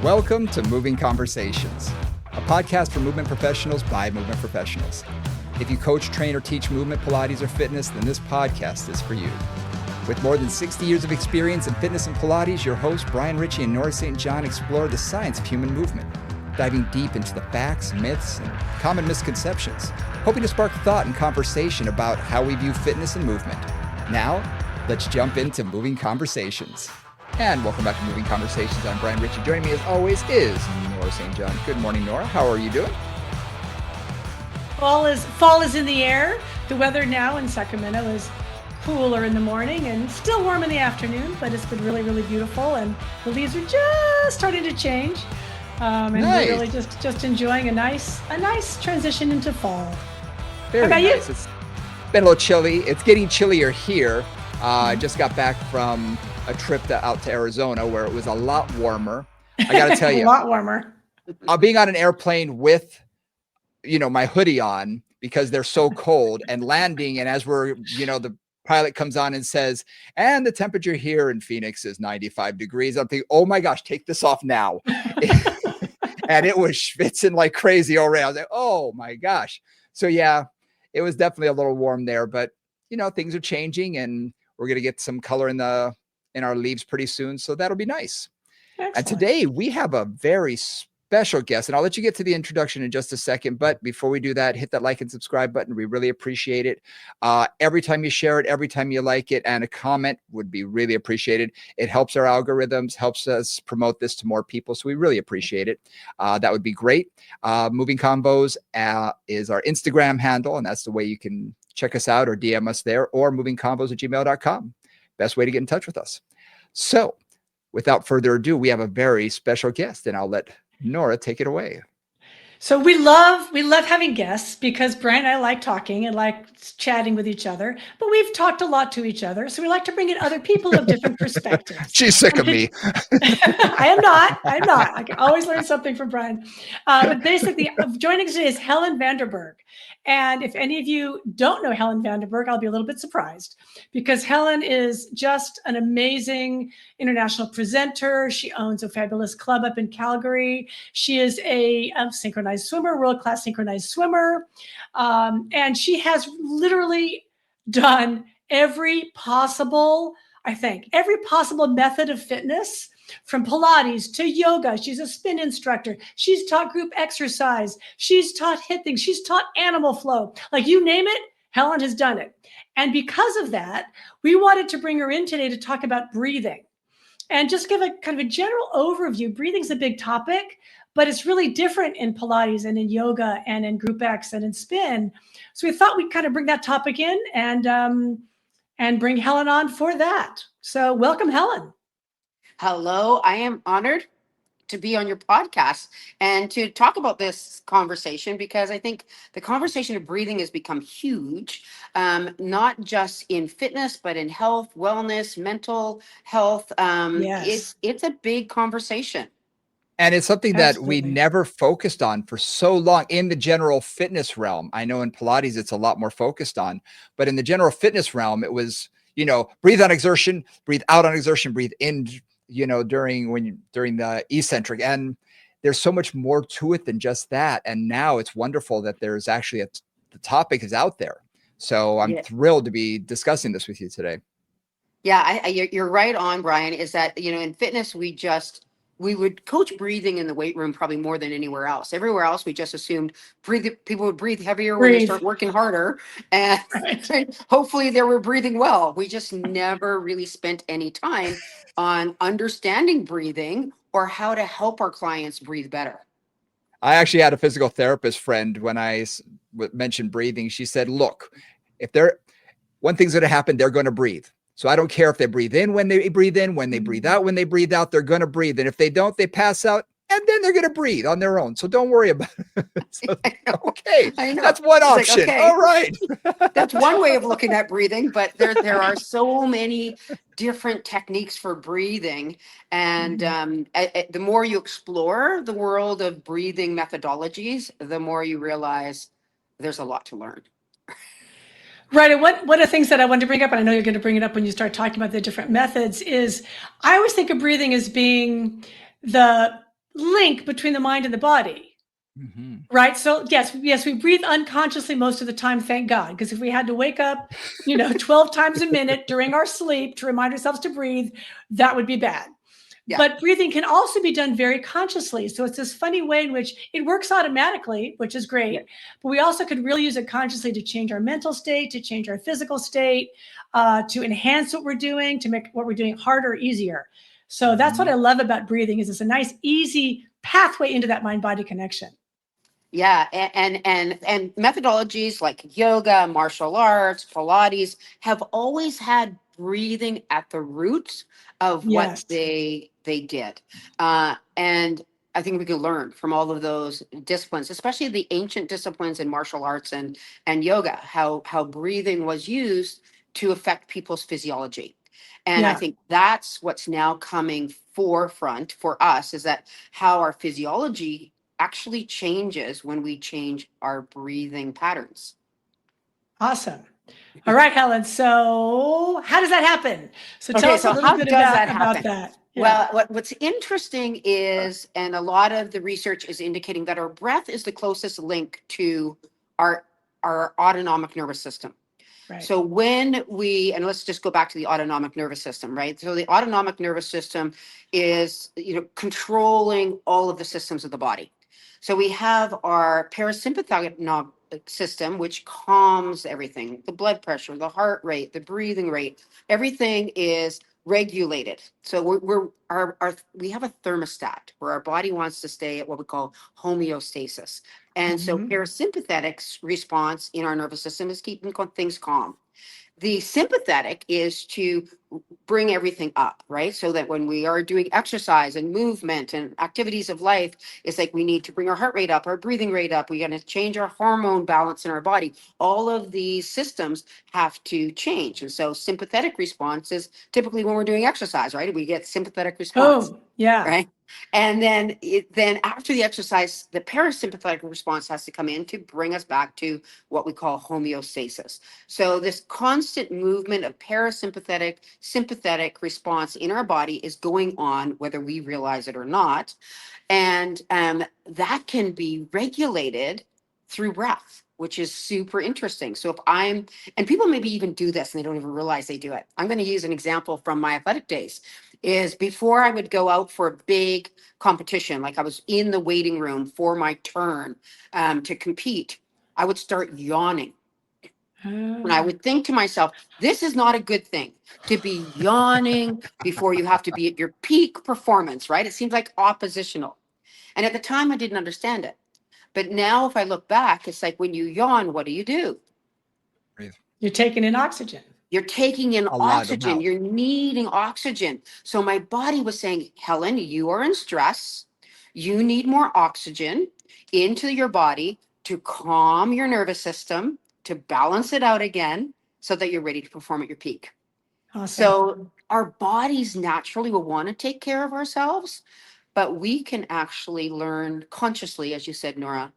Welcome to Moving Conversations, a podcast for movement professionals by movement professionals. If you coach, train, or teach movement, Pilates, or fitness, then this podcast is for you. With more than 60 years of experience in fitness and Pilates, your hosts, Brian Ritchie and Nora St. John, explore the science of human movement, diving deep into the facts, myths, and common misconceptions, hoping to spark thought and conversation about how we view fitness and movement. Now, let's jump into Moving Conversations. And welcome back to Moving Conversations. I'm Brian Ritchie. Joining me as always is Nora St. John. Good morning, Nora. How are you doing? Fall is in the air. The weather now in Sacramento is cooler in the morning and still warm in the afternoon, but it's been really, really beautiful. And the leaves are just starting to change. And nice. We're really just enjoying a nice transition into fall. Very How about nice. you? It's been a little chilly. It's getting chillier here. I just got back from a trip out to Arizona where it was a lot warmer. I got to tell you, A lot warmer. Being on an airplane with, my hoodie on because they're so cold, and landing. And as we're, the pilot comes on and says, and the temperature here in Phoenix is 95 degrees. I'm thinking, oh my gosh, take this off now. And it was schwitzing like crazy already. I was like, oh my gosh. So yeah, it was definitely a little warm there, but things are changing and we're going to get some color in our leaves pretty soon. So that'll be nice. Excellent. And today we have a very special guest, and I'll let you get to the introduction in just a second. But before we do that, hit that like and subscribe button. We really appreciate it. Every time you share it, every time you like it, and a comment would be really appreciated. It helps our algorithms, helps us promote this to more people. So we really appreciate it. That would be great. Moving Combos is our Instagram handle, and that's the way you can check us out or DM us there, or movingcombos@gmail.com. Best way to get in touch with us. So without further ado, we have a very special guest, and I'll let Nora take it away. So we love having guests because Brian and I like talking and like chatting with each other, but we've talked a lot to each other. So we like to bring in other people of different perspectives. She's sick of me. I am not. I can always learn something from Brian. But basically, joining us today is Helen Vanderburg. And if any of you don't know Helen Vanderburg, I'll be a little bit surprised because Helen is just an amazing international presenter. She owns a fabulous club up in Calgary. She is a synchronized swimmer, world-class synchronized swimmer. And she has literally done every possible method of fitness, from Pilates to yoga. She's a spin instructor. She's taught group exercise. She's taught HIIT things. She's taught animal flow. Like you name it, Helen has done it. And because of that, we wanted to bring her in today to talk about breathing and just give a kind of a general overview. Breathing's a big topic, but it's really different in Pilates and in yoga and in group X and in spin. So we thought we'd kind of bring that topic in and bring Helen on for that. So welcome, Helen. Hello, I am honored to be on your podcast and to talk about this conversation because I think the conversation of breathing has become huge, not just in fitness, but in health, wellness, mental health. Yes. It's a big conversation. And it's something that we Absolutely. never focused on for so long in the general fitness realm. I know in Pilates, it's a lot more focused on, but in the general fitness realm, it was, breathe on exertion, breathe out on exertion, breathe in, during the eccentric. And there's so much more to it than just that. And now it's wonderful that there's actually the topic is out there. So I'm thrilled to be discussing this with you today. Yeah, you're right on, Brian, is that, in fitness, we would coach breathing in the weight room probably more than anywhere else. Everywhere else, we just assumed people would breathe heavier when they start working harder. And hopefully they were breathing well. We just never really spent any time on understanding breathing or how to help our clients breathe better. I actually had a physical therapist friend when I mentioned breathing. She said, look, one thing's going to happen, they're going to breathe. So I don't care if they breathe in when they breathe in, when they breathe out, when they breathe out, they're going to breathe. And if they don't, they pass out and then they're going to breathe on their own. So don't worry about it. So, okay. That's one option. Like, okay. All right. That's one way of looking at breathing, but there are so many different techniques for breathing. And the more you explore the world of breathing methodologies, the more you realize there's a lot to learn. Right. And one of the things that I wanted to bring up, and I know you're going to bring it up when you start talking about the different methods, is I always think of breathing as being the link between the mind and the body. Mm-hmm. Right. So yes, we breathe unconsciously most of the time, thank God. Because if we had to wake up, 12 times a minute during our sleep to remind ourselves to breathe, that would be bad. Yeah. But breathing can also be done very consciously. So it's this funny way in which it works automatically, which is great. Yeah. But we also could really use it consciously to change our mental state, to change our physical state, to enhance what we're doing, to make what we're doing harder or easier. So that's what I love about breathing is it's a nice, easy pathway into that mind-body connection. Yeah, and methodologies like yoga, martial arts, Pilates have always had breathing at the root of what Yes. they did, and I think we can learn from all of those disciplines, especially the ancient disciplines in martial arts and yoga, how breathing was used to affect people's physiology. And I Yeah. think that's what's now coming forefront for us is that how our physiology actually changes when we change our breathing patterns. Awesome. All right, Helen. So how does that happen? So tell Okay, us a so little how bit does that about happen? that. Yeah. Well, what's interesting is, and a lot of the research is indicating that our breath is the closest link to our autonomic nervous system. Right. So when and let's just go back to the autonomic nervous system, right? So the autonomic nervous system is, controlling all of the systems of the body. So we have our parasympathetic system, which calms everything, the blood pressure, the heart rate, the breathing rate, everything is regulated. So we have a thermostat where our body wants to stay at what we call homeostasis. And so parasympathetic response in our nervous system is keeping things calm. The sympathetic is to bring everything up, right? So that when we are doing exercise and movement and activities of life, it's like we need to bring our heart rate up, our breathing rate up. We got to change our hormone balance in our body. All of these systems have to change. And so sympathetic response is typically when we're doing exercise, right? We get sympathetic response. Oh, yeah. Right. And then after the exercise, the parasympathetic response has to come in to bring us back to what we call homeostasis. So this constant movement of parasympathetic, sympathetic response in our body is going on whether we realize it or not. And that can be regulated through breath, which is super interesting. So and people maybe even do this and they don't even realize they do it. I'm going to use an example from my athletic days is before I would go out for a big competition, like I was in the waiting room for my turn to compete, I would start yawning. And I would think to myself, this is not a good thing to be yawning before you have to be at your peak performance, right? It seems like oppositional. And at the time, I didn't understand it. But now, if I look back, it's like when you yawn, what do? Breathe. You're taking in oxygen. You're taking in A lot of oxygen. mouth. You're needing oxygen. So my body was saying, Helen, you are in stress. You need more oxygen into your body to calm your nervous system, to balance it out again so that you're ready to perform at your peak. Awesome. So our bodies naturally will want to take care of ourselves, but we can actually learn consciously, as you said, Nora,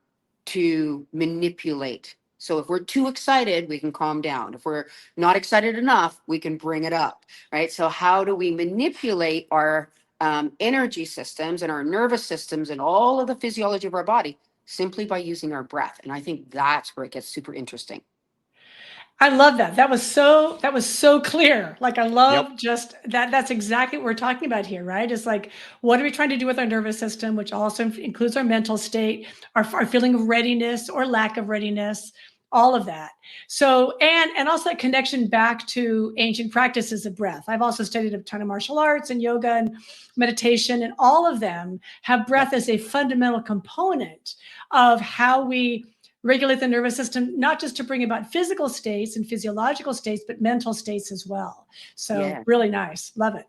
to manipulate. So if we're too excited, we can calm down. If we're not excited enough, we can bring it up, right? So how do we manipulate our energy systems and our nervous systems and all of the physiology of our body simply by using our breath? And I think that's where it gets super interesting. I love that. That was so clear. Like I love Yep. just that. That's exactly what we're talking about here, right? It's like, what are we trying to do with our nervous system, which also includes our mental state, our feeling of readiness or lack of readiness, all of that. So, and also that connection back to ancient practices of breath. I've also studied a ton of martial arts and yoga and meditation, and all of them have breath as a fundamental component of how we regulate the nervous system, not just to bring about physical states and physiological states, but mental states as well. So Yeah. really nice. Love it.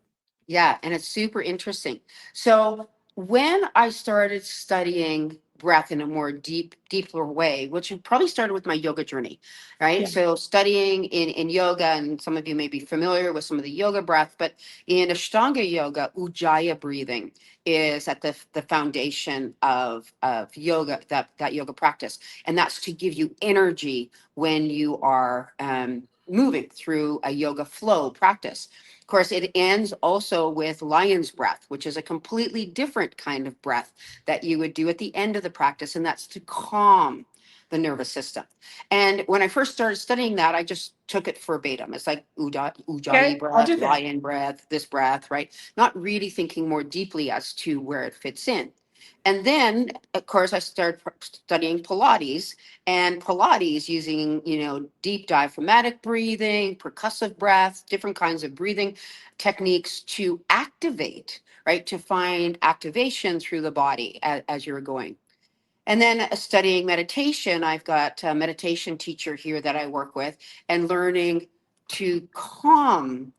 Yeah, and it's super interesting. So when I started studying breath in a more deeper way, which probably started with my yoga journey, right? Yeah. So studying in yoga, and some of you may be familiar with some of the yoga breath, but in Ashtanga yoga, Ujjayi breathing is at the foundation of yoga, that yoga practice. And that's to give you energy when you are moving through a yoga flow practice. Of course, it ends also with lion's breath, which is a completely different kind of breath that you would do at the end of the practice, and that's to calm the nervous system. And when I first started studying that, I just took it verbatim. It's like ujjayi Okay, I'll breath, do that. lion breath, this breath, right? Not really thinking more deeply as to where it fits in. And then, of course, I started studying Pilates, and Pilates using, deep diaphragmatic breathing, percussive breath, different kinds of breathing techniques to activate, right? To find activation through the body as you're going. And then studying meditation, I've got a meditation teacher here that I work with, and learning to calm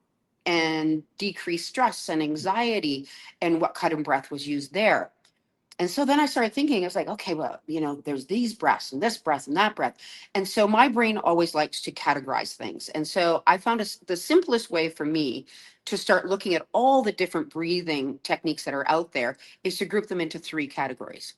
and decrease stress and anxiety, and what kind of breath was used there. And so then I started thinking, I was like, okay, well, there's these breaths and this breath and that breath. And so my brain always likes to categorize things. And so I found the simplest way for me to start looking at all the different breathing techniques that are out there is to group them into 3 categories.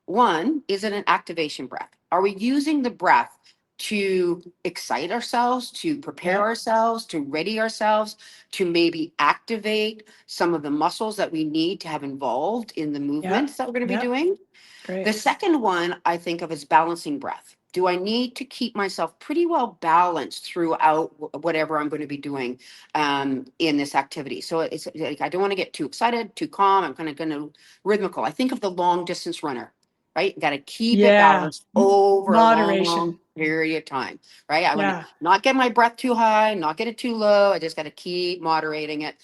One, is it an activation breath? Are we using the breath to excite ourselves, to prepare Yep. ourselves, to ready ourselves, to maybe activate some of the muscles that we need to have involved in the movements Yep. that we're going to be Yep. doing? The Great. second one I think of as balancing breath. Do I need to keep myself pretty well balanced throughout whatever I'm going to be doing in this activity? So it's like, I don't want to get too excited, too calm. I'm kind of going to rhythmical. I think of the long distance runner, right? Got to keep it Yeah. balanced over a long Moderation. period of time, right? I want to Yeah. not get my breath too high, not get it too low. I just got to keep moderating it,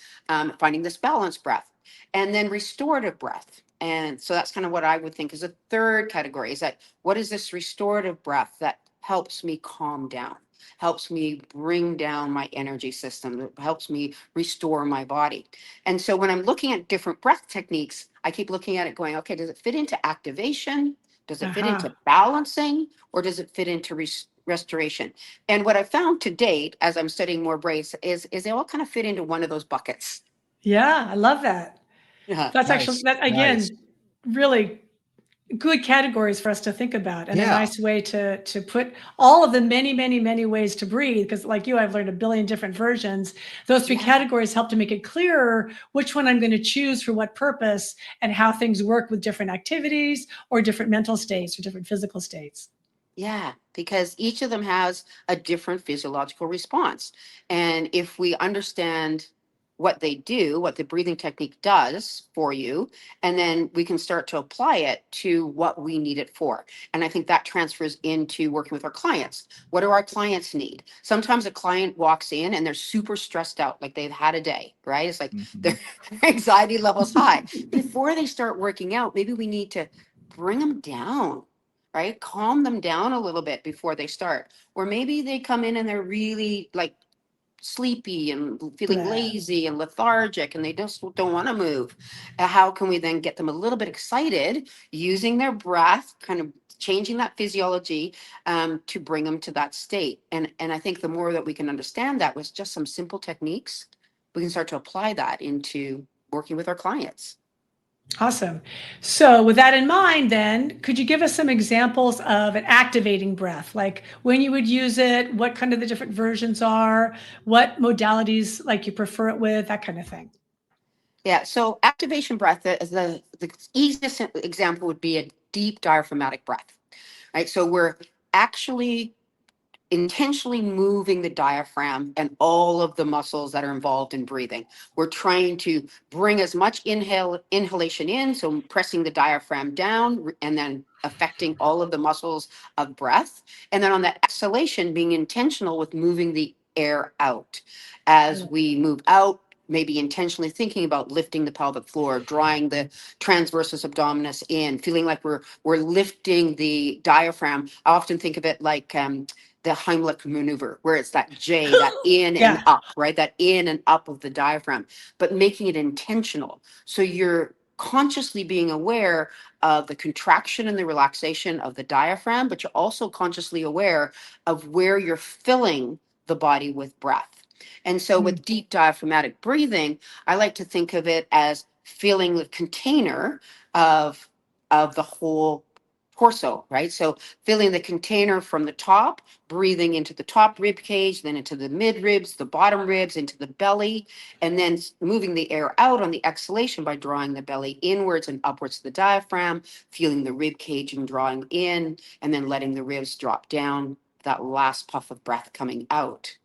finding this balanced breath. And then restorative breath. And so that's kind of what I would think is a third category, is that what is this restorative breath that helps me calm down, helps me bring down my energy system, that helps me restore my body. And so when I'm looking at different breath techniques, I keep looking at it going, okay, does it fit into activation? Does it fit Uh-huh. into balancing? Or does it fit into restoration? And what I found to date, as I'm studying more breaths, is they all kind of fit into one of those buckets. Yeah, I love that. Yeah. That's actually Nice. that Nice. again, really good categories for us to think about, and a Yeah. nice way to put all of the many, many, many ways to breathe. Because like you, I've learned a billion different versions. Those 3 Yeah. categories help to make it clearer which one I'm going to choose for what purpose, and how things work with different activities or different mental states or different physical states. Yeah, because each of them has a different physiological response. And if we understand what they do, what the breathing technique does for you, and then we can start to apply it to what we need it for. And I think that transfers into working with our clients. What do our clients need? Sometimes a client walks in and they're super stressed out, like they've had a day, right? It's like Mhm. their anxiety levels high. Before they start working out, maybe we need to bring them down, right? Calm them down a little bit before they start. Or maybe they come in and they're really like sleepy and feeling Blah. lazy and lethargic, and they just don't want to move. How can we then get them a little bit excited using their breath, kind of changing that physiology, to bring them to that state? And I think the more that we can understand that with just some simple techniques, we can start to apply that into working with our clients. Awesome. So, with that in mind, then, could you give us some examples of an activating breath? Like when you would use it, what kind of the different versions are, what modalities like you prefer it with, that kind of thing. Yeah, so activation breath, the easiest example would be a deep diaphragmatic breath, right? So we're actually intentionally moving the diaphragm and all of the muscles that are involved in breathing. We're trying to bring as much inhalation in, so pressing the diaphragm down and then affecting all of the muscles of breath. And then on the exhalation, being intentional with moving the air out. As we move out, maybe intentionally thinking about lifting the pelvic floor, drawing the transversus abdominis in, feeling like we're lifting the diaphragm. I often think of it like the Heimlich maneuver, where it's that J, that in and Yeah. up, right? That in and up of the diaphragm, but making it intentional. So you're consciously being aware of the contraction and the relaxation of the diaphragm, but you're also consciously aware of where you're filling the body with breath. And so Mm. with deep diaphragmatic breathing, I like to think of it as feeling the container of the whole torso, right? So filling the container from the top, breathing into the top rib cage, then into the mid ribs, the bottom ribs, into the belly, and then moving the air out on the exhalation by drawing the belly inwards and upwards to the diaphragm, feeling the rib cage and drawing in, and then letting the ribs drop down, that last puff of breath coming out.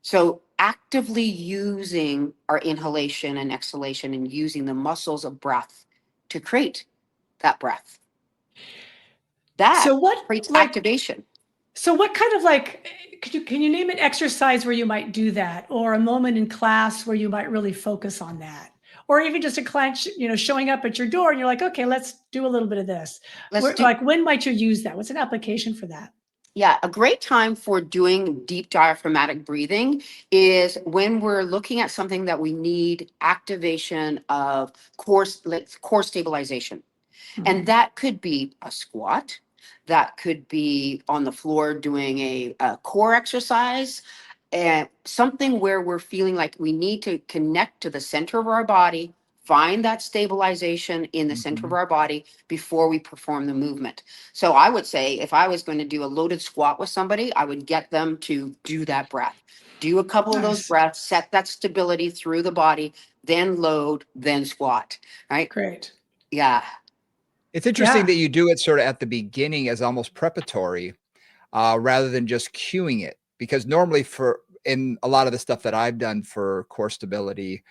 So actively using our inhalation and exhalation and using the muscles of breath to create that breath. That So what, creates like, activation. so what kind of like, can you name an exercise where you might do that, or a moment in class where you might really focus on that? Or even just a client, showing up at your door and you're like, okay, let's do a little bit of this. Let's do, Like, when might you use that? What's an application for that? yeah, a great time for doing deep diaphragmatic breathing is when we're looking at something that we need activation of core stabilization. And Mhm. that could be a squat. That could be on the floor doing a core exercise, and something where we're feeling like we need to connect to the center of our body, find that stabilization in the center of Mhm. our body before we perform the movement. So I would say if I was going to do a loaded squat with somebody, I would get them to do that breath. Do a couple of those Nice. breaths, set that stability through the body, then load, then squat, right? Great. Yeah. It's interesting Yeah. that you do it sort of at the beginning as almost preparatory, rather than just cueing it. Because normally, for in a lot of the stuff that I've done for core stability,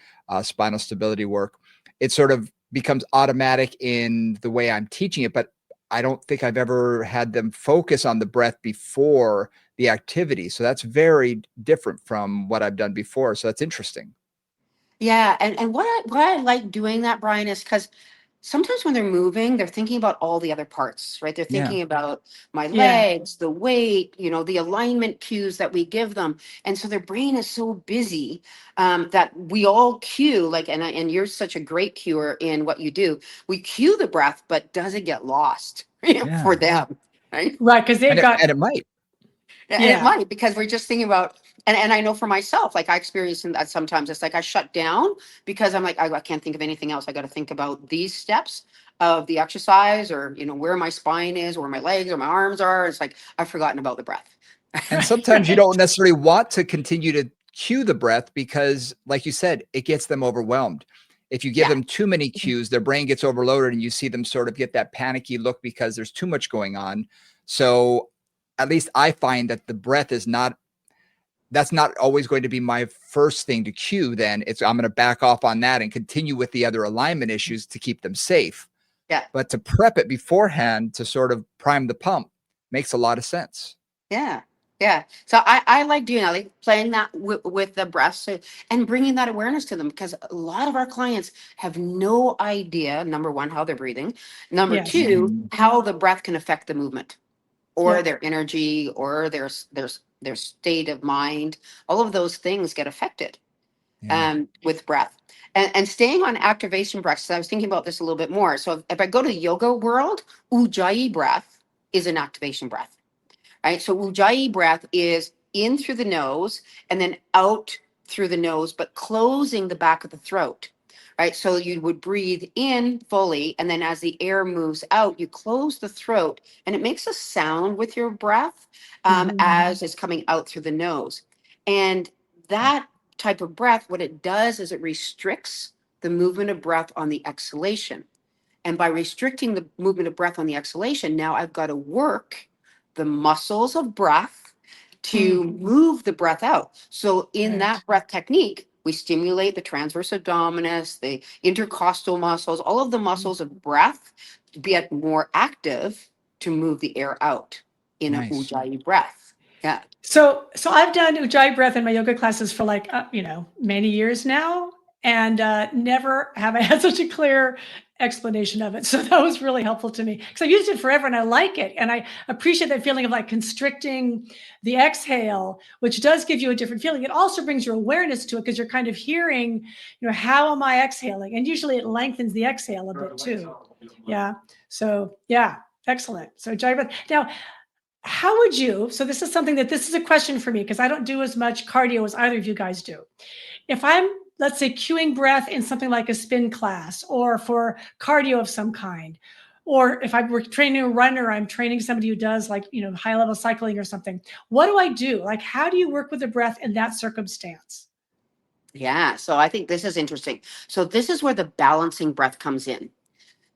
spinal stability work, it sort of becomes automatic in the way I'm teaching it. But I don't think I've ever had them focus on the breath before the activity. So that's very different from what I've done before. So that's interesting. Yeah, and what I like doing that, Brian, is because sometimes when they're moving, they're thinking about all the other parts, right? They're Yeah. thinking about my Yeah. legs, the weight, the alignment cues that we give them, and so their brain is so busy that we all cue, like, and you're such a great cuer in what you do. We cue the breath, but does it get lost for Yeah. them, right? Right. Because they've And got, it might. And it yeah. might, because we're just thinking about, and I know for myself, like I experience that sometimes. It's like I shut down because I'm like, I can't think of anything else. I got to think about these steps of the exercise, or where my spine is, or where my legs or my arms are. It's like I've forgotten about the breath. And Right. sometimes you Right. don't necessarily want to continue to cue the breath because, like you said, it gets them overwhelmed. If you give Yeah, them too many cues, their brain gets overloaded and you see them sort of get that panicky look because there's too much going on. So at least I find that the breath is not, that's not always going to be my first thing to cue. Then I'm going to back off on that and continue with the other alignment issues to keep them safe. yeah, But to prep it beforehand to sort of prime the pump makes a lot of sense. yeah, yeah. So I like doing that, like playing that with the breath, and bringing that awareness to them, because a lot of our clients have no idea, number one, how they're breathing. Number Yes. two, Mhm. how the breath can affect the movement, or Yep. their energy, or their state of mind. All of those things get affected Yeah. with breath. And staying on activation breaths, I was thinking about this a little bit more. So if I go to the yoga world, ujjayi breath is an activation breath, right? So ujjayi breath is in through the nose and then out through the nose, but closing the back of the throat, right? So you would breathe in fully, and then as the air moves out, you close the throat, and it makes a sound with your breath Mhm. as it's coming out through the nose. And that type of breath, what it does is it restricts the movement of breath on the exhalation. And by restricting the movement of breath on the exhalation, now I've got to work the muscles of breath to Mm. move the breath out. So in Right. that breath technique, we stimulate the transverse abdominis, the intercostal muscles, all of the muscles of breath to get more active to move the air out in a Nice. ujjayi breath. Yeah. So I've done Ujjayi breath in my yoga classes for like, many years now, and never have I had such a clear explanation of it. So that was really helpful to me because I used it forever and I like it. And I appreciate that feeling of like constricting the exhale, which does give you a different feeling. It also brings your awareness to it because you're kind of hearing, how am I exhaling? And usually it lengthens the exhale a bit too. Yeah. So yeah, excellent. So Ujjayi breath. Now, how would you, so this is a question for me because I don't do as much cardio as either of you guys do. If I'm, let's say, cueing breath in something like a spin class or for cardio of some kind, or if I'm training a runner, I'm training somebody who does like, high level cycling or something. What do I do? Like, how do you work with the breath in that circumstance? Yeah. So I think this is interesting. So this is where the balancing breath comes in.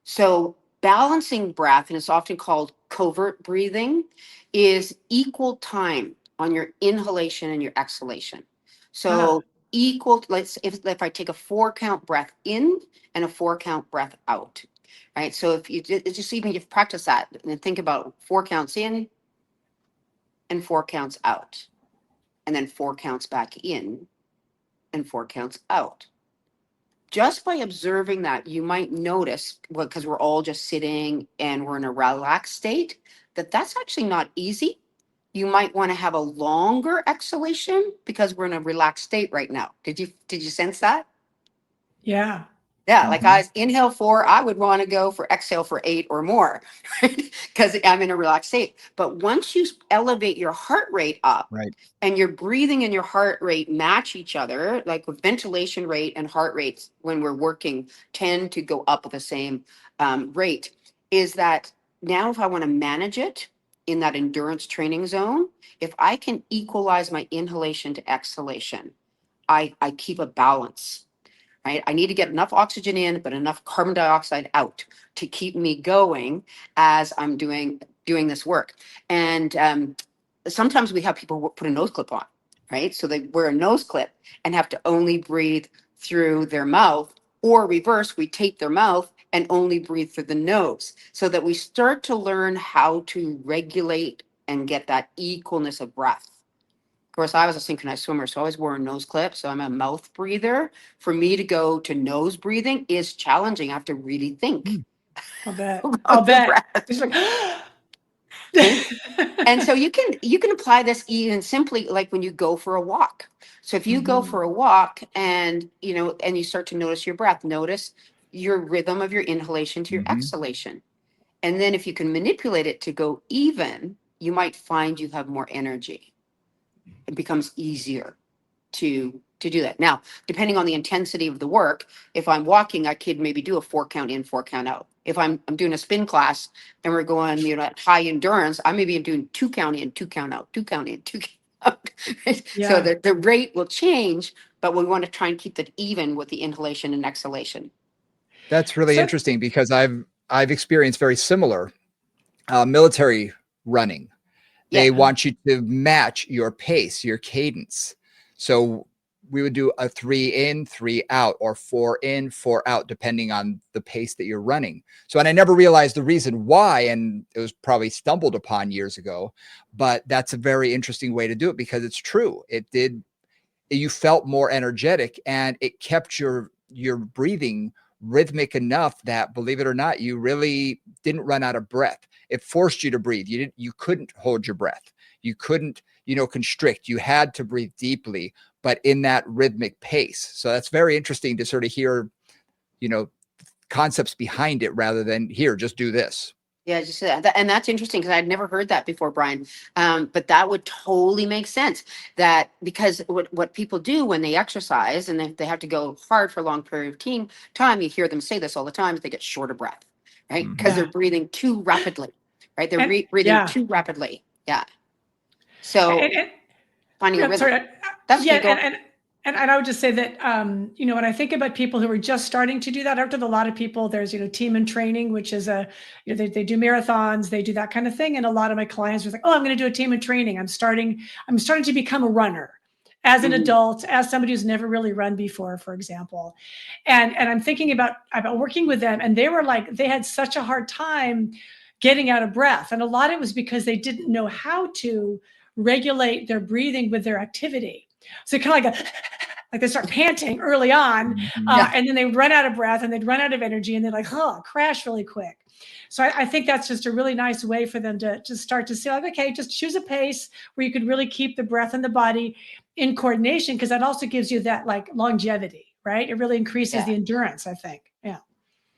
So balancing breath, and it's often called covert breathing, is equal time on your inhalation and your exhalation. Ah, So equal, if I take a 4 count breath in and a 4 count breath out, right? So if you just even you practice that and think about 4 counts in and 4 counts out, and then 4 counts back in and 4 counts out. Just by observing that, you might notice, well, because we're all just sitting and we're in a relaxed state, that that's actually not easy. You might want to have a longer exhalation because we're in a relaxed state right now. Did you sense that? yeah. Yeah, like Mhm. I inhale 4, I would want to go for exhale for 8 or more, right? Because I'm in a relaxed state. But once you elevate your heart rate up Right. and your breathing and your heart rate match each other, like with ventilation rate and heart rates when we're working tend to go up at the same rate, is that now if I want to manage it in that endurance training zone, if I can equalize my inhalation to exhalation, I keep a balance, right? I need to get enough oxygen in, but enough carbon dioxide out to keep me going as I'm doing this work. And sometimes we have people put a nose clip on, right? So they wear a nose clip and have to only breathe through their mouth, or reverse, we tape their mouth and only breathe through the nose, so that we start to learn how to regulate and get that equalness of breath. Of course, I was a synchronized swimmer, so I always wore a nose clip. So I'm a mouth breather. For me to go to nose breathing is challenging. I have to really think Hmm. I'll bet. I'll about the bet. breath. It's like, Right? And so you can apply this even simply like when you go for a walk. So if you go Mhm. for a walk and you start to notice your breath, notice your rhythm of your inhalation to your Mhm. exhalation. And then if you can manipulate it to go even, you might find you have more energy. It becomes easier to do that. Now, depending on the intensity of the work, if I'm walking, I could maybe do a 4 count in, 4 count out. If I'm doing a spin class and we're going, at high endurance, I maybe am doing 2 count in, 2 count out, 2 count in, 2 count out. Right? So Yeah. the rate will change, but we want to try and keep it even with the inhalation and exhalation. That's really So, interesting because I've experienced very similar military running. Yeah. They want you to match your pace, your cadence. So we would do a 3 in, 3 out, or 4 in, 4 out, depending on the pace that you're running. So, and I never realized the reason why, and it was probably stumbled upon years ago, but that's a very interesting way to do it because it's true. You felt more energetic and it kept your breathing rhythmic enough that, believe it or not, you really didn't run out of breath. It forced you to breathe. You couldn't hold your breath. You couldn't, constrict. You had to breathe deeply, but in that rhythmic pace. So that's very interesting to sort of hear, you know, concepts behind it rather than here, just do this. Yeah, just that, and that's interesting because I'd never heard that before, Brian. But that would totally make sense. That because what people do when they exercise and they have to go hard for a long period of time, you hear them say this all the time. They get short of breath, right? Because Mhm. they're yeah. breathing too rapidly, right? They're And breathing yeah. too rapidly. Yeah. So And finding a yeah, rhythm. sorry. That's Yeah, okay. Go. and I would just say that when I think about people who are just starting to do that, after a lot of people, there's team and training, which is they do marathons, they do that kind of thing, and a lot of my clients are like, oh, I'm going to do a team and training. I'm starting to become a runner as an Mhm. adult, as somebody who's never really run before, for example, and I'm thinking about working with them, and they were like, they had such a hard time getting out of breath, and a lot of it was because they didn't know how to regulate their breathing with their activity. So kind of like they start panting early on, Mhm. Yeah. and then they run out of breath and they'd run out of energy, and they're like, oh, crash really quick. So I think that's just a really nice way for them to just start to see, like, okay, just choose a pace where you could really keep the breath and the body in coordination, because that also gives you that like longevity, right? It really increases Yeah. the endurance, I think. Yeah.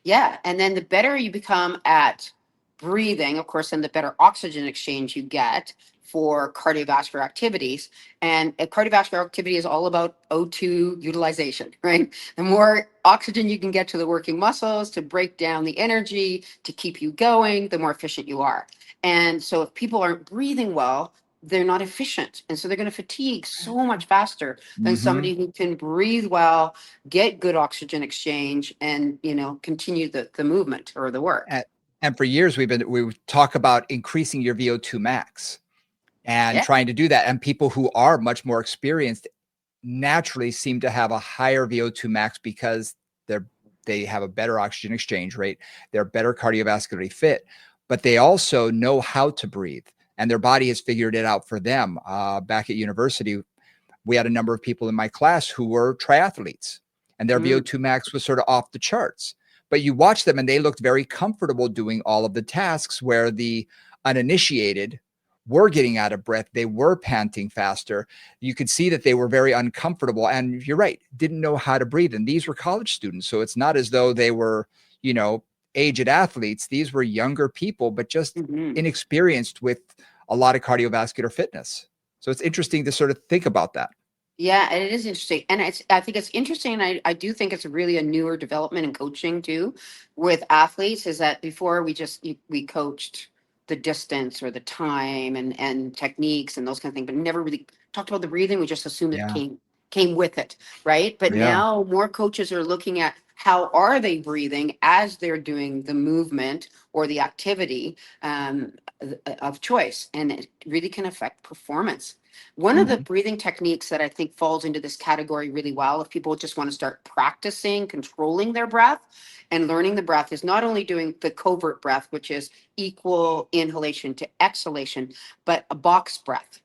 Yeah. And then the better you become at breathing, of course, and the better oxygen exchange you get for cardiovascular activities. And cardiovascular activity is all about O2 utilization, right? The more oxygen you can get to the working muscles to break down the energy, to keep you going, the more efficient you are. And so if people aren't breathing well, they're not efficient. And so they're going to fatigue so much faster than somebody who can breathe well, get good oxygen exchange, and, continue the movement or the work. And for years, we talk about increasing your VO2 max and Yeah. trying to do that. And people who are much more experienced naturally seem to have a higher VO2 max because they have a better oxygen exchange rate. They're better cardiovascularly fit, but they also know how to breathe, and their body has figured it out for them. Back at university, we had a number of people in my class who were triathletes, and their VO2 max was sort of off the charts. But you watch them and they looked very comfortable doing all of the tasks, where the uninitiated were getting out of breath. They were panting faster. You could see that they were very uncomfortable. And you're right, didn't know how to breathe. And these were college students. So it's not as though they were, aged athletes. These were younger people, but just inexperienced with a lot of cardiovascular fitness. So it's interesting to sort of think about that. Yeah, and it is interesting. And I think it's interesting. And I do think it's really a newer development in coaching too with athletes, is that before we coached the distance or the time and techniques and those kind of things, but never really talked about the breathing. We just assumed it came with it, right? But now more coaches are looking at how are they breathing as they're doing the movement or the activity of choice, and it really can affect performance. One of the breathing techniques that I think falls into this category really well, if people just want to start practicing controlling their breath and learning the breath, is not only doing the covert breath, which is equal inhalation to exhalation, but a box breath.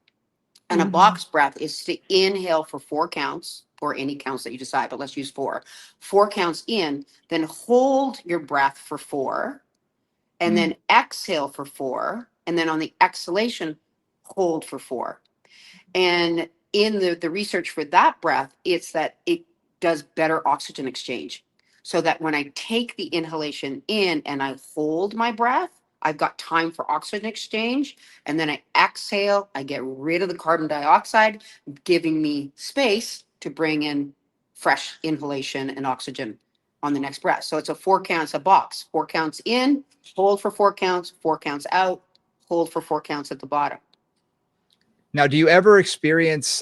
And a box breath is to inhale for 4 counts, or any counts that you decide, but let's use 4. 4 counts in, then hold your breath for 4, and then exhale for 4, and then on the exhalation, hold for 4. And in the research for that breath, it's that it does better oxygen exchange. So that when I take the inhalation in and I hold my breath, I've got time for oxygen exchange. And then I exhale, I get rid of the carbon dioxide, giving me space to bring in fresh inhalation and oxygen on the next breath. So it's a 4 counts, a box. 4 counts in, hold for 4 counts, 4 counts out, hold for 4 counts at the bottom. Now, do you ever experience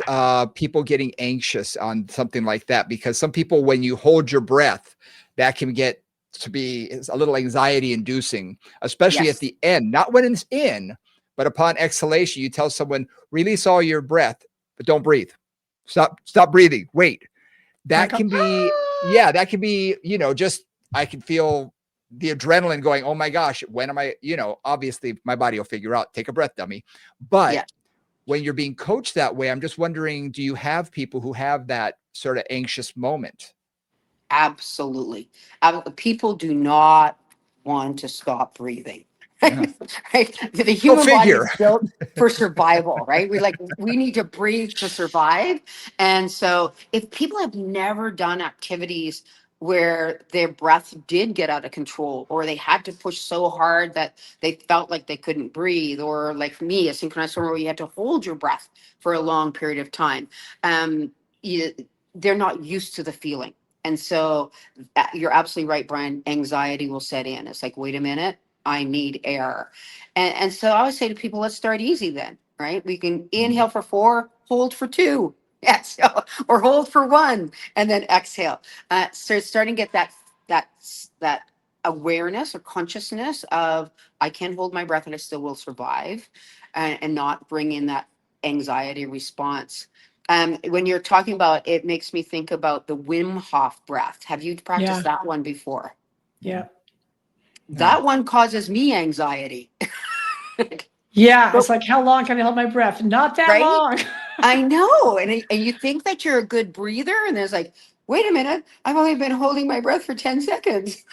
people getting anxious on something like that? Because some people, when you hold your breath, that can get to be a little anxiety inducing, especially at the end, not when it's in, but upon exhalation, you tell someone, release all your breath, but don't breathe. Stop breathing. Wait. That can be, that can be, just, I can feel the adrenaline going, oh my gosh, when am I, obviously my body will figure out, take a breath, dummy. But when you're being coached that way, I'm just wondering, do you have people who have that sort of anxious moment? Absolutely. People do not want to stop breathing. Right? The human body is built for survival, right? We need to breathe to survive. And so if people have never done activities where their breath did get out of control, or they had to push so hard that they felt like they couldn't breathe, or like me, a synchronized swimmer where you had to hold your breath for a long period of time, they're not used to the feeling. And so you're absolutely right, Brian. Anxiety will set in. It's like, wait a minute, I need air. And so I always say to people, let's start easy then, right? We can inhale for 4, hold for 2. Yes, or hold for 1, and then exhale. So starting to get that awareness or consciousness of I can hold my breath and I still will survive, and not bring in that anxiety response. When you're talking about it, makes me think about the Wim Hof breath. Have you practiced that one before? Yeah. That one causes me anxiety. Yeah, it's like, how long can I hold my breath? Not that long. I know. And you think that you're a good breather, and there's like, wait a minute, I've only been holding my breath for 10 seconds.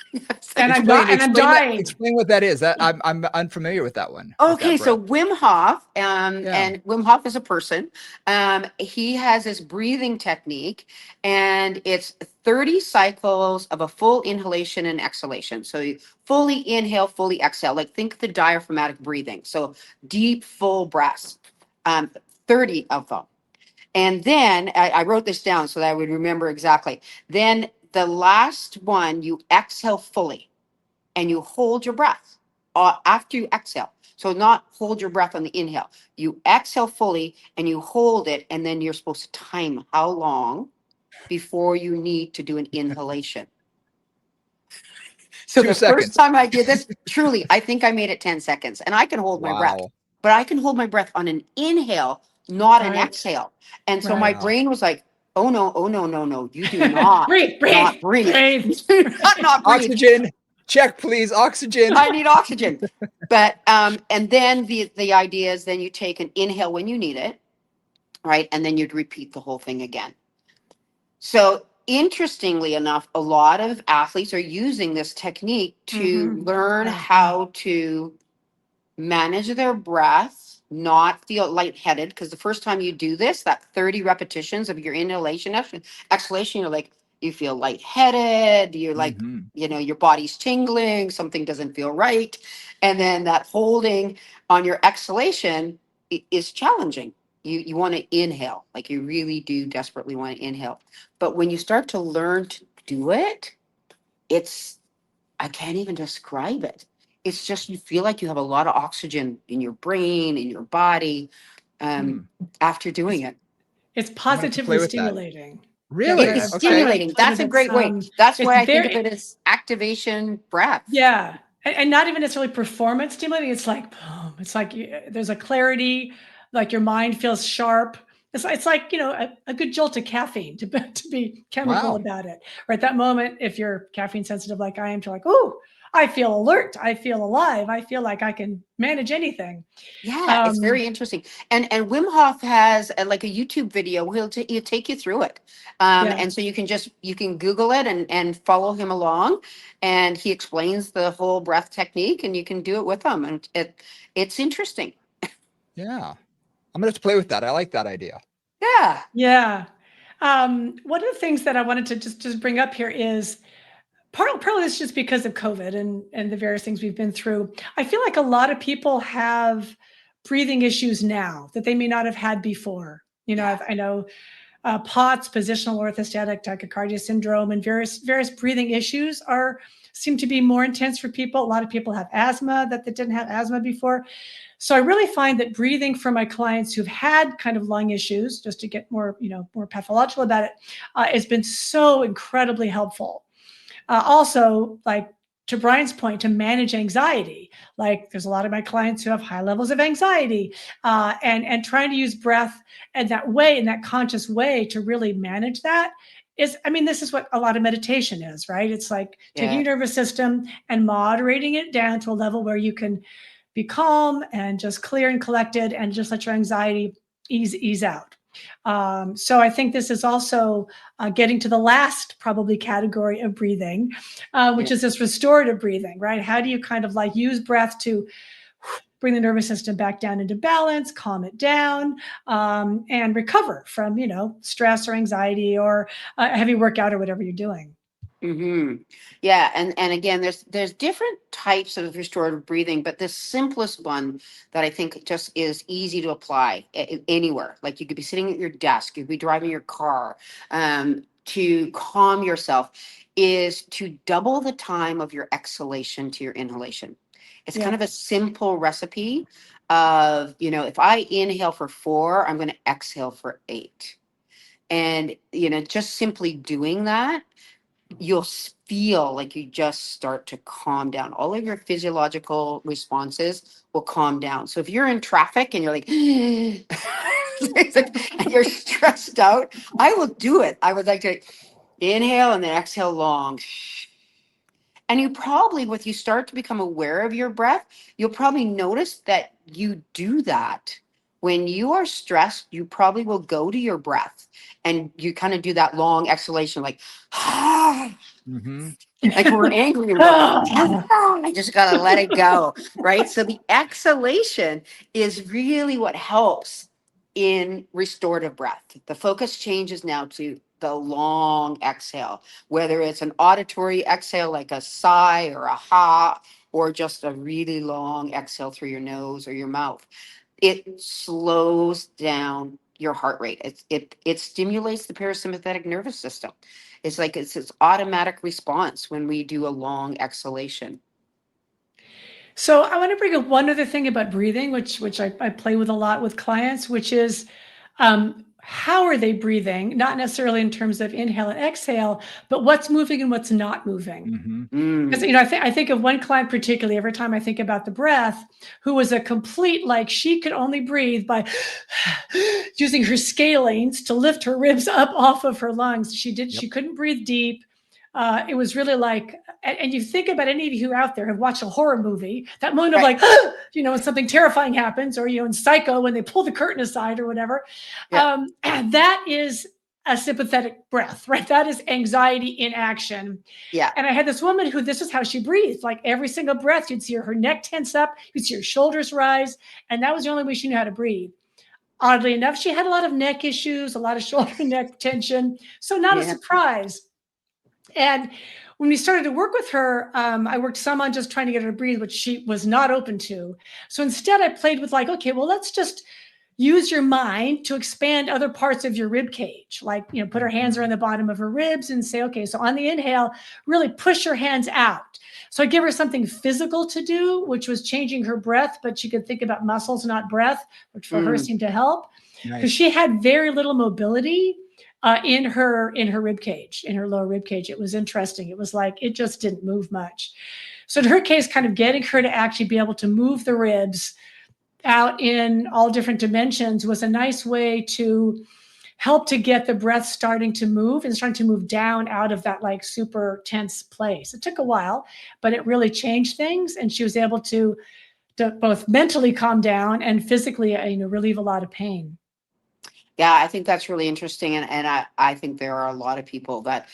And I'm Explain dying. explain what that is. That I'm unfamiliar with that one. With Okay, that so breath. Wim Hof, Yeah. and Wim Hof is a person. He has this breathing technique, and it's 30 cycles of a full inhalation and exhalation. So you fully inhale, fully exhale. Like think the diaphragmatic breathing. So deep, full breaths, um, 30 of them. And then I wrote this down so that I would remember exactly. Then the last one, you exhale fully and you hold your breath after you exhale. So not hold your breath on the inhale. You exhale fully and you hold it, and then you're supposed to time how long before you need to do an inhalation. So 2 the first seconds. time I did this, truly, I think I made it 10 seconds, and I can hold my breath, Wow. but I can hold my breath on an inhale, not an Right. exhale. And so my Right. Wow. brain was like, oh no, oh no, no, no, you do not, not breathe. Not breathe. Oxygen. Check, please. Oxygen. I need oxygen. But and then the idea is then you take an inhale when you need it, right? And then you'd repeat the whole thing again. So interestingly enough, a lot of athletes are using this technique to Mhm. learn Yeah. how to manage their breath, not feel lightheaded. Because the first time you do this, that 30 repetitions of your inhalation, exhalation, you're like, you feel lightheaded. You're like, Hmm. your body's tingling, something doesn't feel right. And then that holding on your exhalation is challenging. You want to inhale, like you really do desperately want to inhale. But when you start to learn to do it, it's, I can't even describe it. It's just you feel like you have a lot of oxygen in your brain, in your body, Hmm. after doing it. It's I'm gonna have to play positively with that. stimulating. It Really? is Okay. stimulating. That's a It's great way. That's it's why I think of very it as activation breath. yeah, and not even necessarily performance stimulating. It's like boom. It's like there's a clarity, like your mind feels sharp. It's like a good jolt of caffeine to be chemical Wow. about it. Or at that moment, if you're caffeine sensitive like I am, to like, ooh, I feel alert. I feel alive. I feel like I can manage anything. Yeah, it's Um, very interesting. And Wim Hof has like a YouTube video. He'll take you through it. yeah. And so you can Google it and follow him along, and he explains the whole breath technique, and you can do it with him, and it's interesting. Yeah. I'm gonna have to play with that. I like that idea. Yeah. Yeah. One of the things that I wanted to just bring up here is partly it's just because of COVID and the various things we've been through. I feel like a lot of people have breathing issues now that they may not have had before. Yeah. I know POTS, positional orthostatic tachycardia syndrome, and various breathing issues seem to be more intense for people. A lot of people have asthma that they didn't have asthma before. So I really find that breathing for my clients who've had kind of lung issues, just to get more, more pathological about it, has been so incredibly helpful. Also, like to Brian's point, to manage anxiety. Like there's a lot of my clients who have high levels of anxiety, and trying to use breath in that conscious way to really manage that is, I mean, this is what a lot of meditation is, right? It's like taking Yeah. your nervous system and moderating it down to a level where you can be calm and just clear and collected and just let your anxiety ease out. So I think this is also getting to the last probably category of breathing, which Yeah. is this restorative breathing, right? How do you kind of like use breath to bring the nervous system back down into balance, calm it down, and recover from, stress or anxiety or a heavy workout or whatever you're doing. Yeah, and again, there's different types of restorative breathing, but the simplest one that I think just is easy to apply anywhere. Like you could be sitting at your desk, you could be driving your car, to calm yourself, is to double the time of your exhalation to your inhalation. It's kind Yeah. of a simple recipe of, if I inhale for 4, I'm going to exhale for 8. And, just simply doing that, you'll feel like you just start to calm down. All of your physiological responses will calm down. So if you're in traffic and you're like, and you're stressed out, I will do it. I would like to inhale and then exhale long. And you probably, with you start to become aware of your breath, you'll probably notice that you do that when you are stressed, you probably will go to your breath and you kind of do that long exhalation, like, Mm-hmm. like we're angry and I just got to let it go. Right. So the exhalation is really what helps in restorative breath. The focus changes now to the long exhale, whether it's an auditory exhale, like a sigh or a ha, or just a really long exhale through your nose or your mouth. It slows down your heart rate. It stimulates the parasympathetic nervous system. It's like it's this automatic response when we do a long exhalation. So I want to bring up one other thing about breathing, which I play with a lot with clients, which is how are they breathing? Not necessarily in terms of inhale and exhale, but what's moving and what's not moving. Mm-hmm. Because I think of one client particularly every time I think about the breath, who was a complete, like, she could only breathe by using her scalings to lift her ribs up off of her lungs. She couldn't breathe deep. It was really like, and you think about any of you who out there have watched a horror movie, that moment of like, when something terrifying happens, or in Psycho when they pull the curtain aside or whatever. That is a sympathetic breath, right? That is anxiety in action. Yeah. And I had this woman who, this is how she breathed. Like every single breath, you'd see her neck tense up, you'd see her shoulders rise. And that was the only way she knew how to breathe. Oddly enough, she had a lot of neck issues, a lot of shoulder and neck tension. So not a surprise. And when we started to work with her, I worked some on just trying to get her to breathe, which she was not open to. So instead I played with like, okay, well, let's just use your mind to expand other parts of your rib cage. Like, put her hands around the bottom of her ribs and say, okay, so on the inhale, really push your hands out. So I give her something physical to do, which was changing her breath, but she could think about muscles, not breath, which for her seemed to help. Because she had very little mobility in her rib cage, in her lower rib cage. It was interesting. It was like, it just didn't move much. So in her case, kind of getting her to actually be able to move the ribs out in all different dimensions was a nice way to help to get the breath starting to move and starting to move down out of that like super tense place. It took a while, but it really changed things. And she was able to both mentally calm down and physically, relieve a lot of pain. Yeah, I think that's really interesting. And I think there are a lot of people that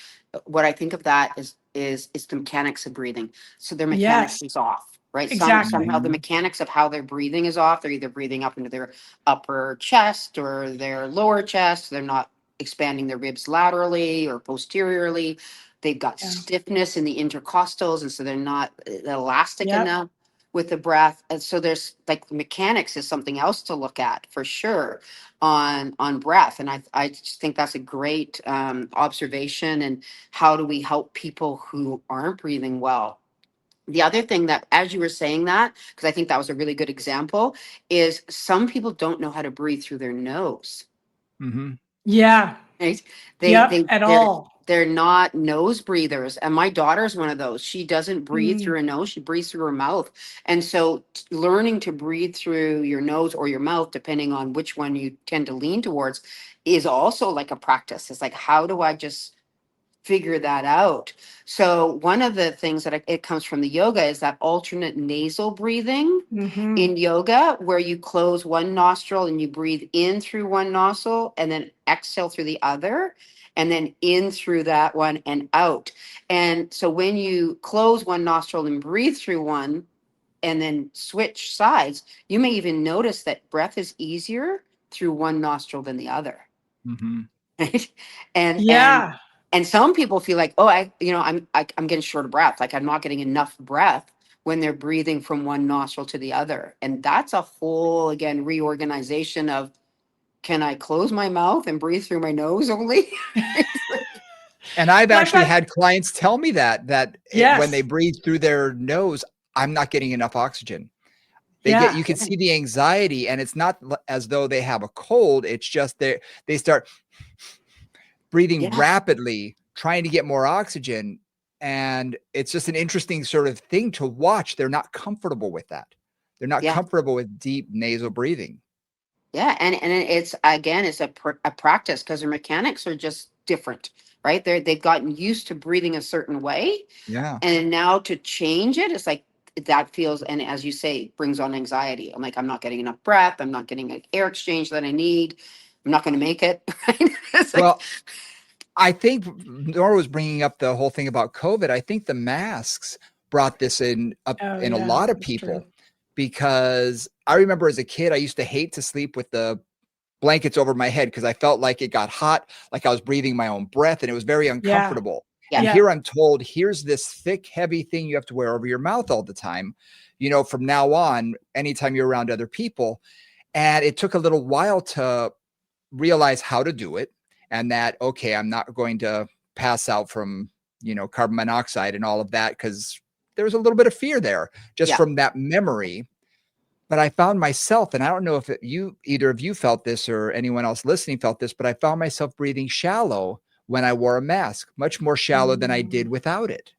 what I think of that is the mechanics of breathing. So their mechanics is off, right? Exactly. Somehow the mechanics of how their breathing is off. They're either breathing up into their upper chest or their lower chest. They're not expanding their ribs laterally or posteriorly. They've got stiffness in the intercostals, and so they're not elastic enough with the breath. And so there's like mechanics is something else to look at for sure on breath. And I just think that's a great observation. And how do we help people who aren't breathing well? The other thing that, as you were saying that, because I think that was a really good example, is some people don't know how to breathe through their nose. Mm-hmm. Yeah. Right? At all. They're not nose breathers. And my daughter's one of those. She doesn't breathe through her nose. She breathes through her mouth. And so learning to breathe through your nose or your mouth, depending on which one you tend to lean towards, is also like a practice. It's like, how do I just figure that out? So one of the things that it comes from the yoga is that alternate nasal breathing in yoga, where you close one nostril and you breathe in through one nostril and then exhale through the other, and then in through that one and out. And so when you close one nostril and breathe through one and then switch sides, you may even notice that breath is easier through one nostril than the other. Mm-hmm. Right? And some people feel like, oh, I'm getting short of breath. Like I'm not getting enough breath when they're breathing from one nostril to the other. And that's a whole, again, reorganization of, can I close my mouth and breathe through my nose only? And I've actually had clients tell me that when they breathe through their nose, I'm not getting enough oxygen. You can see the anxiety, and it's not as though they have a cold. It's just they start breathing rapidly, trying to get more oxygen. And it's just an interesting sort of thing to watch. They're not comfortable with that. They're not comfortable with deep nasal breathing. Yeah. And it's, again, it's a practice, because their mechanics are just different, right? They've gotten used to breathing a certain way. Yeah. And now to change it, it's like, that feels, and as you say, brings on anxiety. I'm like, I'm not getting enough breath. I'm not getting an air exchange that I need. I'm not going to make it. Right? It's like, Well, I think Nora was bringing up the whole thing about COVID. I think the masks brought this up Oh in a yeah, lot of that's true. people, because I remember as a kid, I used to hate to sleep with the blankets over my head because I felt like it got hot, like I was breathing my own breath, and it was very uncomfortable. Yeah. And Yeah. here I'm told, here's this thick, heavy thing you have to wear over your mouth all the time, from now on, anytime you're around other people. And it took a little while to realize how to do it, and that, okay, I'm not going to pass out from, carbon monoxide and all of that, because there was a little bit of fear there just Yeah. from that memory. But I found myself, and I don't know if either of you felt this or anyone else listening felt this, but I found myself breathing shallow when I wore a mask, much more shallow than I did without it.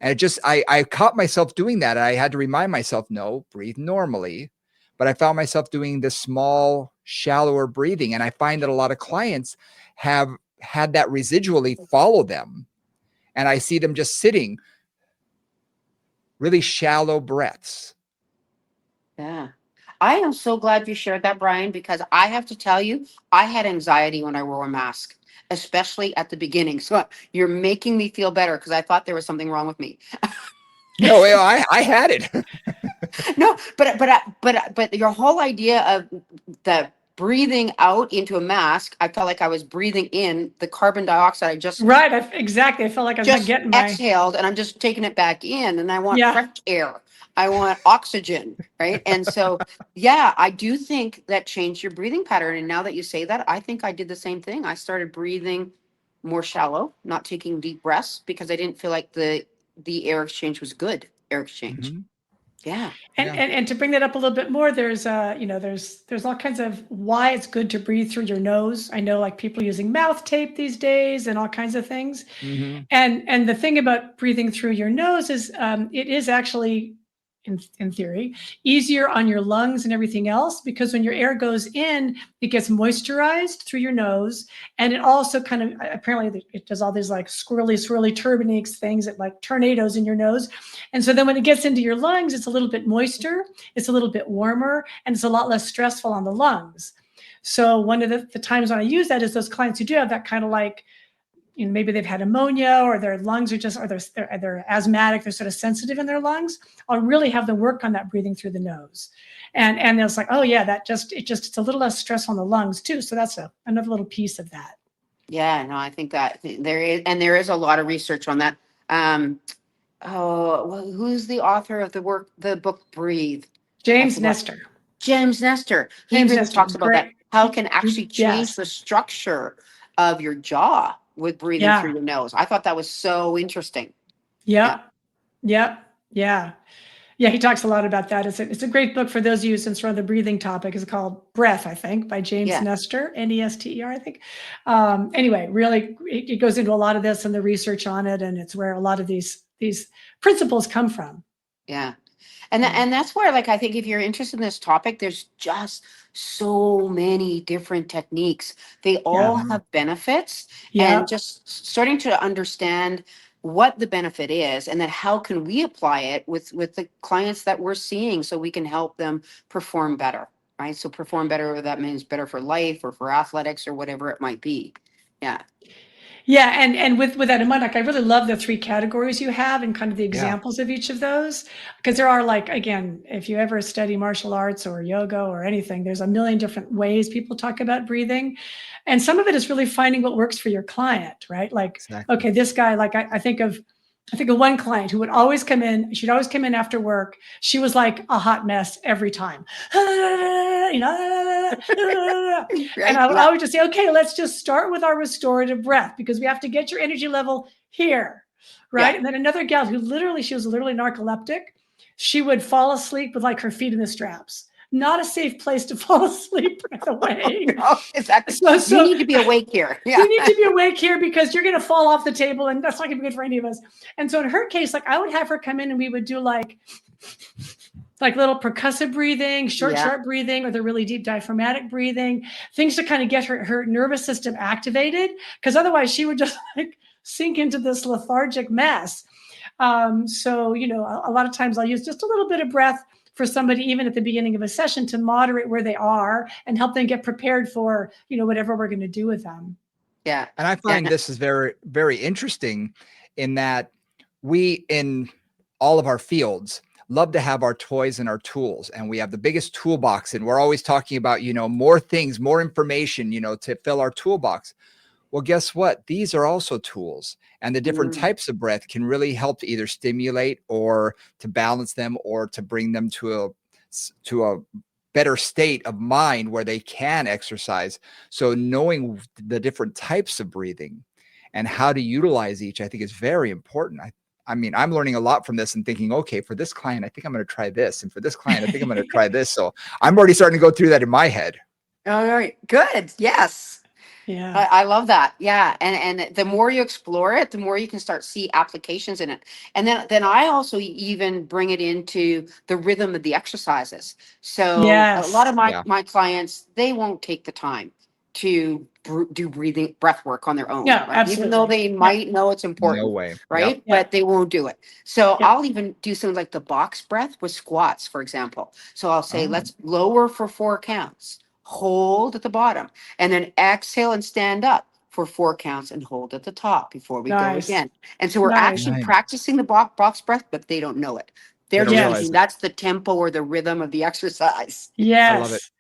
And it just, I caught myself doing that. And I had to remind myself, no, breathe normally. But I found myself doing this small, shallower breathing. And I find that a lot of clients have had that residually follow them. And I see them just sitting, really shallow breaths. Yeah. I am so glad you shared that, Brian, because I have to tell you, I had anxiety when I wore a mask, especially at the beginning. So you're making me feel better, because I thought there was something wrong with me. No, I had it. No, but your whole idea of the breathing out into a mask, I felt like I was breathing in the carbon dioxide I just Right. Exactly. I felt like I was not just getting my. exhaled, and I'm just taking it back in, and I want Yeah. fresh air. I want oxygen, right? And so, yeah, I do think that changed your breathing pattern. And now that you say that, I think I did the same thing. I started breathing more shallow, not taking deep breaths, because I didn't feel like the air exchange was good air exchange. Mm-hmm. Yeah. And to bring that up a little bit more, there's there's all kinds of why it's good to breathe through your nose. I know, like, people using mouth tape these days and all kinds of things. Mm-hmm. And the thing about breathing through your nose is it is actually, in theory, easier on your lungs and everything else, because when your air goes in, it gets moisturized through your nose. And it also kind of, apparently it does all these like swirly turbinates things that like tornadoes in your nose. And so then when it gets into your lungs, it's a little bit moister, it's a little bit warmer, and it's a lot less stressful on the lungs. So one of the times when I use that is those clients who do have that kind of like, maybe they've had pneumonia, or their lungs are just, or they're asthmatic, they're sort of sensitive in their lungs. I'll really have them work on that breathing through the nose. And it's like, oh yeah, it's a little less stress on the lungs too. So that's another little piece of that. Yeah, no, I think that there is a lot of research on that. Who's the author of the book Breathe? James Nestor. James Nestor. He James really Nestor, talks about that. great. How it can actually change Yes. the structure of your jaw with breathing Yeah. through your nose. I thought that was so interesting. Yep. Yeah. He talks a lot about that. It's a great book for those of you, since we're on the breathing topic. It's called Breath, I think, by James Nestor, Nester, I think. Anyway, really, it goes into a lot of this and the research on it, and it's where a lot of these principles come from. Yeah. And that's where, like, I think if you're interested in this topic, there's just so many different techniques. They all have benefits, and just starting to understand what the benefit is, and then how can we apply it with the clients that we're seeing, so we can help them perform better, right? So perform better, that means better for life or for athletics or whatever it might be. Yeah. Yeah, and with that in mind, like, I really love the 3 categories you have and kind of the examples of each of those, because there are, like, again, if you ever study martial arts or yoga or anything, there's a million different ways people talk about breathing, and some of it is really finding what works for your client, right? Like, okay, this guy, like, I think of one client who would always come in. She'd always come in after work. She was like a hot mess every time. And I would just say, okay, let's just start with our restorative breath, because we have to get your energy level here, right? And then another gal who she was literally narcoleptic. She would fall asleep with like her feet in the straps. Not a safe place to fall asleep, by the way. No, exactly. So you need to be awake here. Yeah. You need to be awake here, because you're going to fall off the table, and that's not going to be good for any of us. And so in her case, like, I would have her come in and we would do like little percussive breathing, short breathing, or the really deep diaphragmatic breathing, things to kind of get her nervous system activated, because otherwise she would just like sink into this lethargic mess. So, a lot of times I'll use just a little bit of breath for somebody, even at the beginning of a session, to moderate where they are and help them get prepared for, whatever we're going to do with them. Yeah. And I find this is very, very interesting in that we, in all of our fields, love to have our toys and our tools, and we have the biggest toolbox, and we're always talking about, more things, more information, to fill our toolbox. Well, guess what? These are also tools, and the different types of breath can really help to either stimulate or to balance them or to bring them to a better state of mind where they can exercise. So knowing the different types of breathing and how to utilize each, I think is very important. I mean, I'm learning a lot from this and thinking, okay, for this client, I think I'm going to try this. And for this client, I think I'm going to try this. So I'm already starting to go through that in my head. All right. Good. Yes. Yeah. I love that. Yeah. And the more you explore it, the more you can start see applications in it. And then I also even bring it into the rhythm of the exercises. So a lot Yes. of my clients, they won't take the time to do breathing breath work on their own, Yeah, right? Even though absolutely. they might know it's No important, way. Yep. right? Yeah. But they won't do it. So Yeah. I'll even do something like the box breath with squats, for example. So I'll say, Oh. let's lower for 4 counts, hold at the bottom, and then exhale and stand up for 4 counts and hold at the top before we go Nice. again. And so we're Nice. actually practicing the box breath, but they don't know it. They They're don't just realize thinking it. that's the tempo or the rhythm of the exercise. I love it. Yes.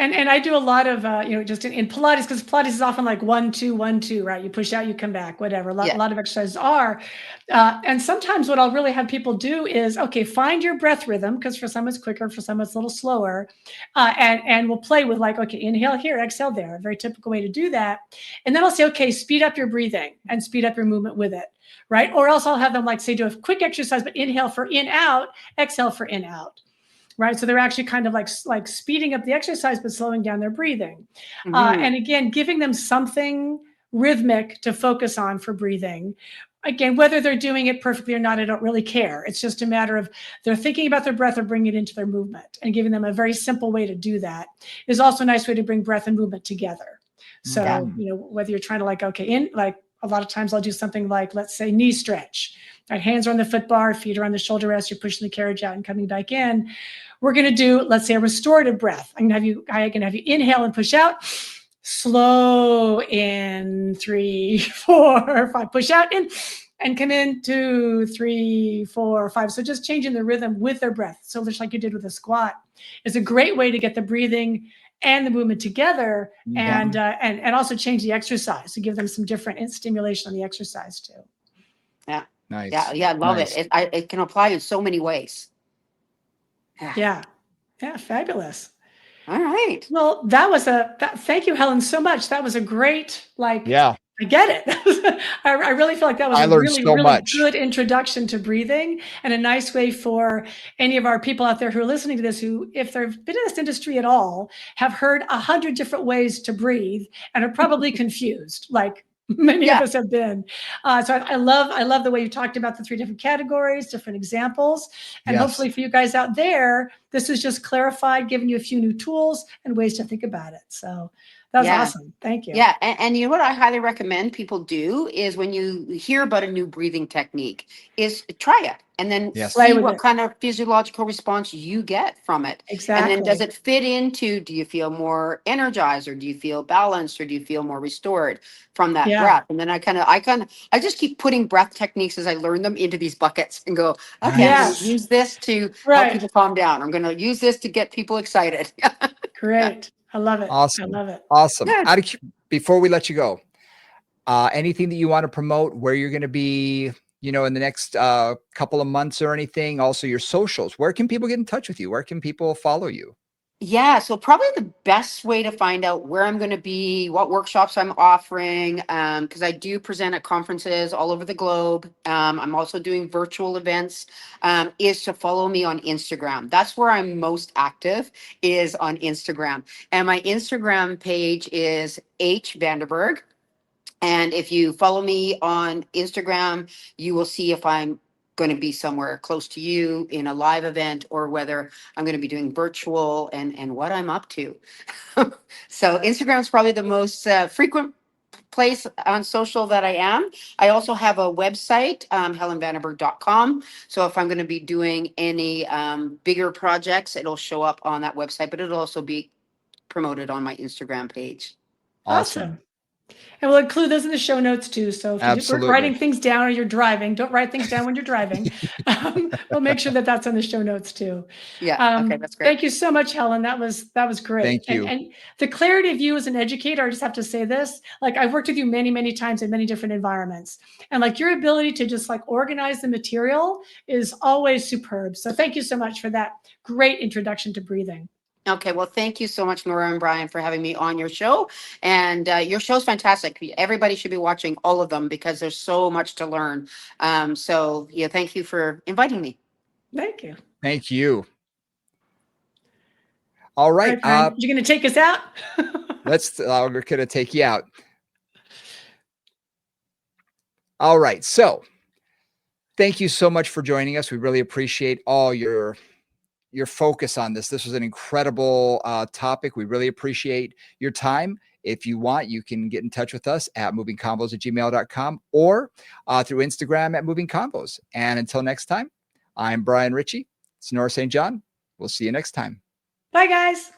And I do a lot of, just in Pilates, because Pilates is often like 1, 2, 1, 2, right? You push out, you come back, whatever. A Yeah. lot of exercises are. And sometimes what I'll really have people do is, okay, find your breath rhythm, because for some it's quicker, for some it's a little slower. And we'll play with like, okay, inhale here, exhale there, a very typical way to do that. And then I'll say, okay, speed up your breathing and speed up your movement with it, right? Or else I'll have them like say, do a quick exercise, but inhale for in, out, exhale for in, out. Right. So they're actually kind of like speeding up the exercise, but slowing down their breathing. And again, giving them something rhythmic to focus on for breathing. Again, whether they're doing it perfectly or not, I don't really care. It's just a matter of they're thinking about their breath or bringing it into their movement, and giving them a very simple way to do that is also a nice way to bring breath and movement together. So, whether you're trying to like, okay, in like a lot of times I'll do something like, let's say knee stretch. Right, hands are on the foot bar, feet are on the shoulder rest, you're pushing the carriage out and coming back in. We're going to do, let's say, a restorative breath. I can have you inhale and push out, slow in 3, 4, 5, push out in, and come in 2, 3, 4, 5. So just changing the rhythm with their breath. So just like you did with a squat is a great way to get the breathing and the movement together, and also change the exercise to give them some different stimulation on the exercise too. Yeah. Nice. Yeah. I love it. It can apply in so many ways. Yeah. Fabulous. All right. Well, thank you, Helen, so much. That was a great, I get it. I really feel like that was a really, really good introduction to breathing, and a nice way for any of our people out there who are listening to this, who, if they've been in this industry at all, have heard 100 different ways to breathe and are probably confused, like many of us have been. So I love the way you talked about the 3 different categories, different examples, and hopefully for you guys out there, this is just clarified, giving you a few new tools and ways to think about it. So that was awesome. Thank you. Yeah. And you know what I highly recommend people do is when you hear about a new breathing technique is try it and then see what kind of physiological response you get from it. Exactly. And then does it fit into, do you feel more energized, or do you feel balanced, or do you feel more restored from that breath? And then I just keep putting breath techniques as I learn them into these buckets and go, okay, I'm going to use this to help people calm down. I'm going to use this to get people excited. Great. I love it. Awesome. I love it. Awesome. Before we let you go, anything that you want to promote, where you're going to be, in the next couple of months or anything? Also your socials, where can people get in touch with you? Where can people follow you? Yeah, so probably the best way to find out where I'm going to be, what workshops I'm offering, because I do present at conferences all over the globe. I'm also doing virtual events, is to follow me on Instagram. That's where I'm most active, is on Instagram. And my Instagram page is H Vanderburg. And if you follow me on Instagram, you will see if I'm going to be somewhere close to you in a live event, or whether I'm going to be doing virtual, and what I'm up to. So Instagram is probably the most frequent place on social that I am. I also have a website, helenvanderburg.com. So if I'm going to be doing any bigger projects, it'll show up on that website, but it'll also be promoted on my Instagram page. Awesome. And we'll include those in the show notes too. So if you're writing things down or you're driving, don't write things down when you're driving. We'll make sure that that's on the show notes too. Yeah. Okay. That's great. Thank you so much, Helen. That was great. Thank you. And the clarity of you as an educator, I just have to say this, like I've worked with you many, many times in many different environments, and like your ability to just like organize the material is always superb. So thank you so much for that great introduction to breathing. Okay, well, thank you so much, Nora and Brian, for having me on your show. And your show's fantastic. Everybody should be watching all of them because there's so much to learn. So, yeah, thank you for inviting me. Thank you. Thank you. All right. You're going to take us out? We're going to take you out. All right. So thank you so much for joining us. We really appreciate all your focus on this. This was an incredible topic. We really appreciate your time. If you want, you can get in touch with us at movingconvos@gmail.com or through Instagram at movingconvos. And until next time, I'm Brian Ritchie. It's Nora St. John. We'll see you next time. Bye, guys.